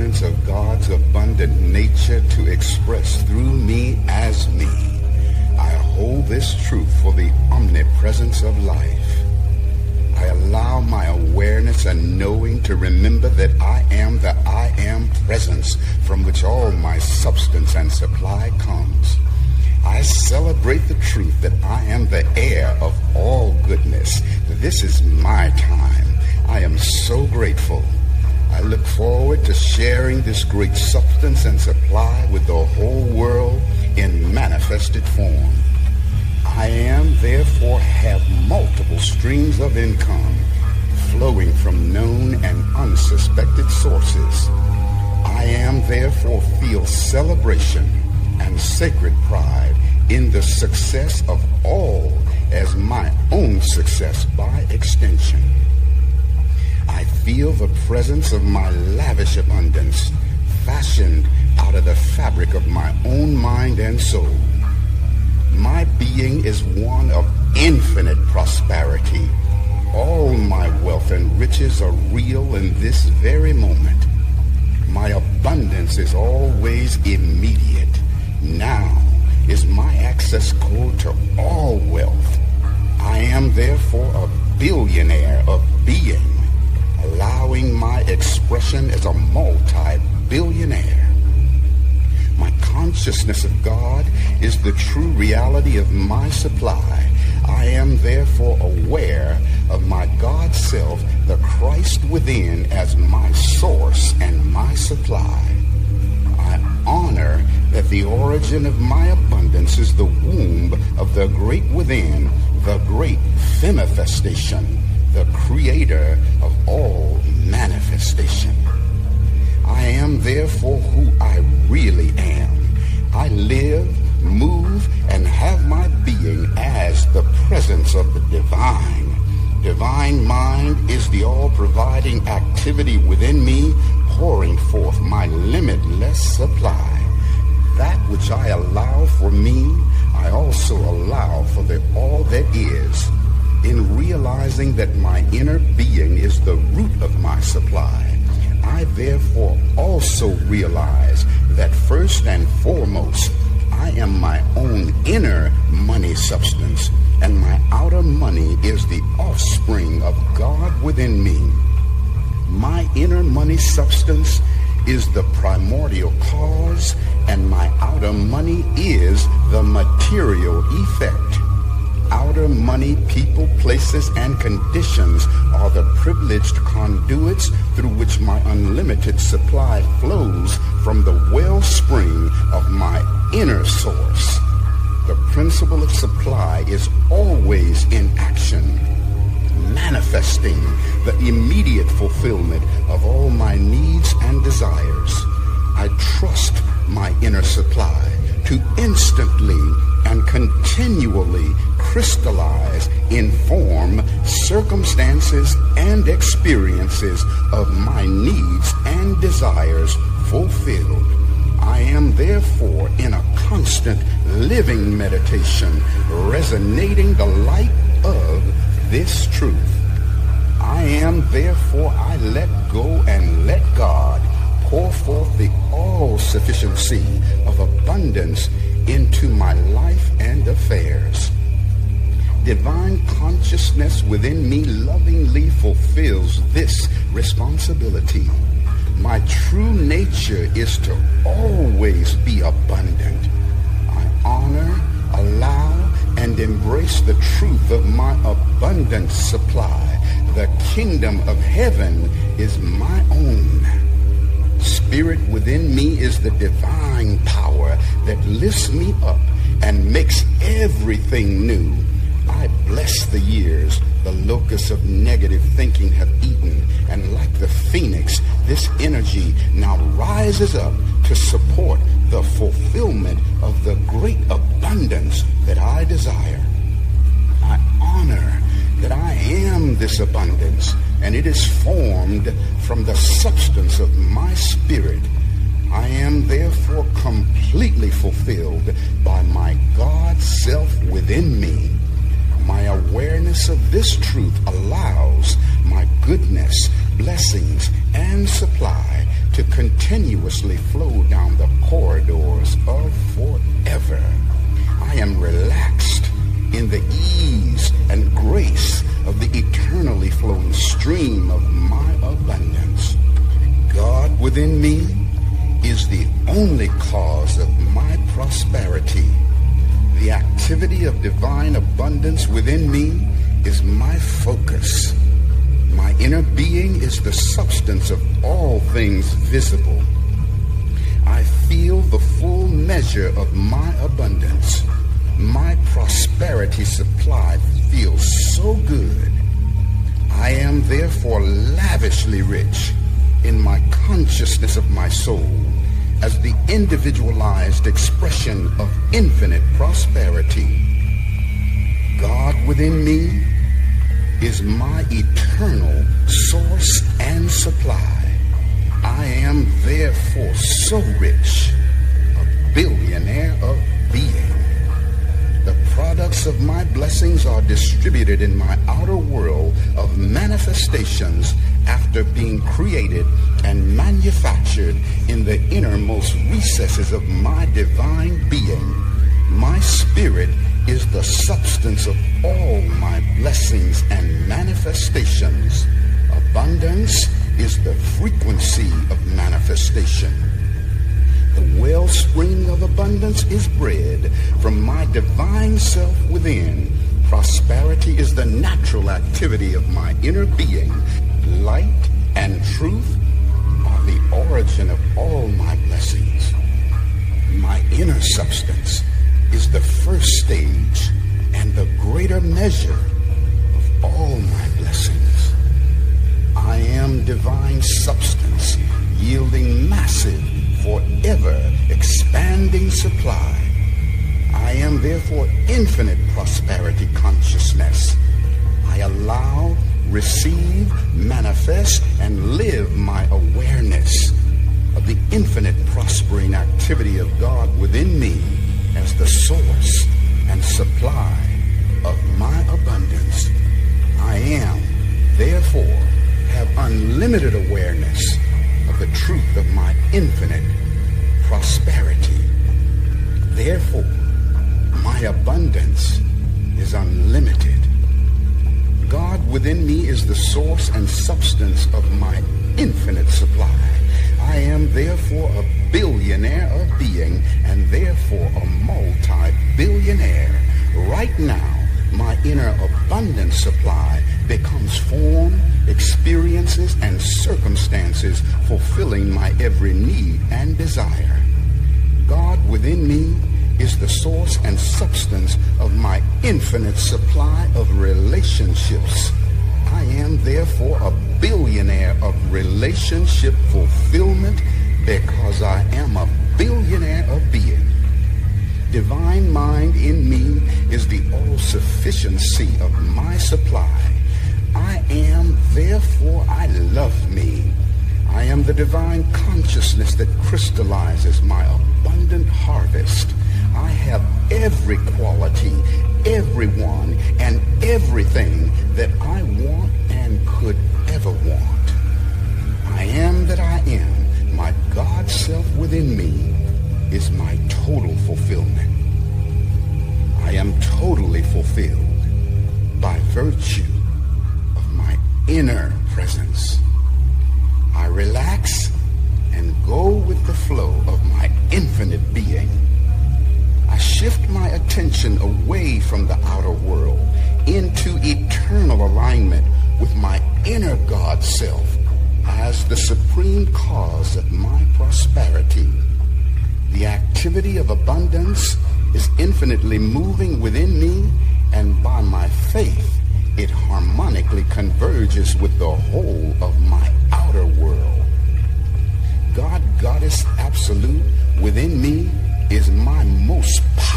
evidence of God's abundant nature to express through me as me. I hold this truth for the omnipresence of life. I allow my awareness and knowing to remember that I am the I am presence from which all my substance and supply comes. I celebrate the truth that I am the heir of all goodness. This is my time. I am so grateful. I look forward to sharing this great substance and supply with the whole world in manifested form. I am, therefore, have multiple streams of income flowing from known and unsuspected sources. I am, therefore, feel celebration and sacred pride in the success of all as my own success by extension. I feel the presence of my lavish abundance fashioned out of the fabric of my own mind and soul. My being is one of infinite prosperity. All my wealth and riches are real in this very moment. My abundance is always immediate. Now is my access code to all wealth. I am therefore a billionaire of being, allowing my expression as a multi-billionaire. My consciousness of God is the true reality of my supply. I am therefore aware of my God self, the Christ within, as my source and my supply. I honor that the origin of my abundance is the womb of the great within, the great femifestation, the creator of all manifestation. I am therefore who I really am. I live, move, and have my being as the presence of the divine. Divine mind is the all-providing activity within me, pouring forth my limitless supply. That which I allow for me, I also allow for the all that is. In realizing that my inner being is the root of my supply, I therefore also realize that first and foremost, I am my own inner money substance, and my outer money is the offspring of God within me. My inner money substance is the primordial cause, and my outer money is the material effect. Outer money, people, places, and conditions are the privileged conduits through which my unlimited supply flows from the wellspring of my inner source. The principle of supply is always in action, manifesting the immediate fulfillment of all my needs and desires. I trust my inner supply to instantly and continually crystallize in form circumstances and experiences of my needs and desires fulfilled. I am therefore in a constant living meditation, resonating the light of this truth. I am therefore, I let go and let God pour forth the all-sufficiency of abundance into my life and affairs. Divine consciousness within me lovingly fulfills this responsibility. My true nature is to always be abundant. I honor, allow, and embrace the truth of my abundant supply. The kingdom of heaven is my own. Spirit within me is the divine power that lifts me up and makes everything new. I bless the years the locusts of negative thinking have eaten, and like the phoenix, this energy now rises up to support the fulfillment of the great abundance that I desire. I honor that I am this abundance, and it is formed from the substance of my spirit. I am therefore completely fulfilled by my God self within me. My awareness of this truth allows my goodness, blessings, and supply to continuously flow down the corridors of forever. I am relaxed in the ease and grace of the eternally flowing stream of my abundance. God within me is the only cause of my prosperity. The activity of divine abundance within me is my focus. My inner being is the substance of all things visible. I feel the full measure of my abundance. My prosperity supply feels so good. I am therefore lavishly rich in my consciousness of my soul as the individualized expression of infinite prosperity. God within me is my eternal source and supply. I am therefore so rich, a billionaire of being. The products of my blessings are distributed in my outer world of manifestations after being created and manufactured in the innermost recesses of my divine being. My spirit is the substance of all my blessings and manifestations. Abundance is the frequency of manifestation. The wellspring of abundance is bred from my divine self within. Prosperity is the natural activity of my inner being. Light and truth are the origin of all my blessings. My inner substance is the first stage and the greater measure of all my blessings. I am divine substance yielding massive, forever expanding supply. I am therefore infinite prosperity consciousness. I allow, receive, manifest, and live my awareness of the infinite prospering activity of God within me as the source and supply of my abundance. I am, therefore, have unlimited awareness of the truth of my infinite prosperity. Therefore, my abundance is unlimited. God within me is the source and substance of my infinite supply. I am therefore a billionaire of being and therefore a multi-billionaire. Right now, my inner abundant supply becomes form, experiences, and circumstances fulfilling my every need and desire. God within me is the source and substance of my infinite supply of relationships. I am therefore a billionaire of relationship fulfillment because I am a billionaire of being. Divine mind in me is the all-sufficiency of my supply. I am, therefore I love me. I am the divine consciousness that crystallizes my abundant harvest. I have every quality, everyone, and everything that I want and could ever want. I am that I am. My God self within me is my total fulfillment. I am totally fulfilled by virtue of my inner presence. I relax and go with the flow of my infinite being. I shift my attention away from the outer world into eternal alignment with my inner God self as the supreme cause of my prosperity. The activity of abundance is infinitely moving within me, and by my faith, it harmonically converges with the whole of my outer world. God, Goddess Absolute within me is my most powerful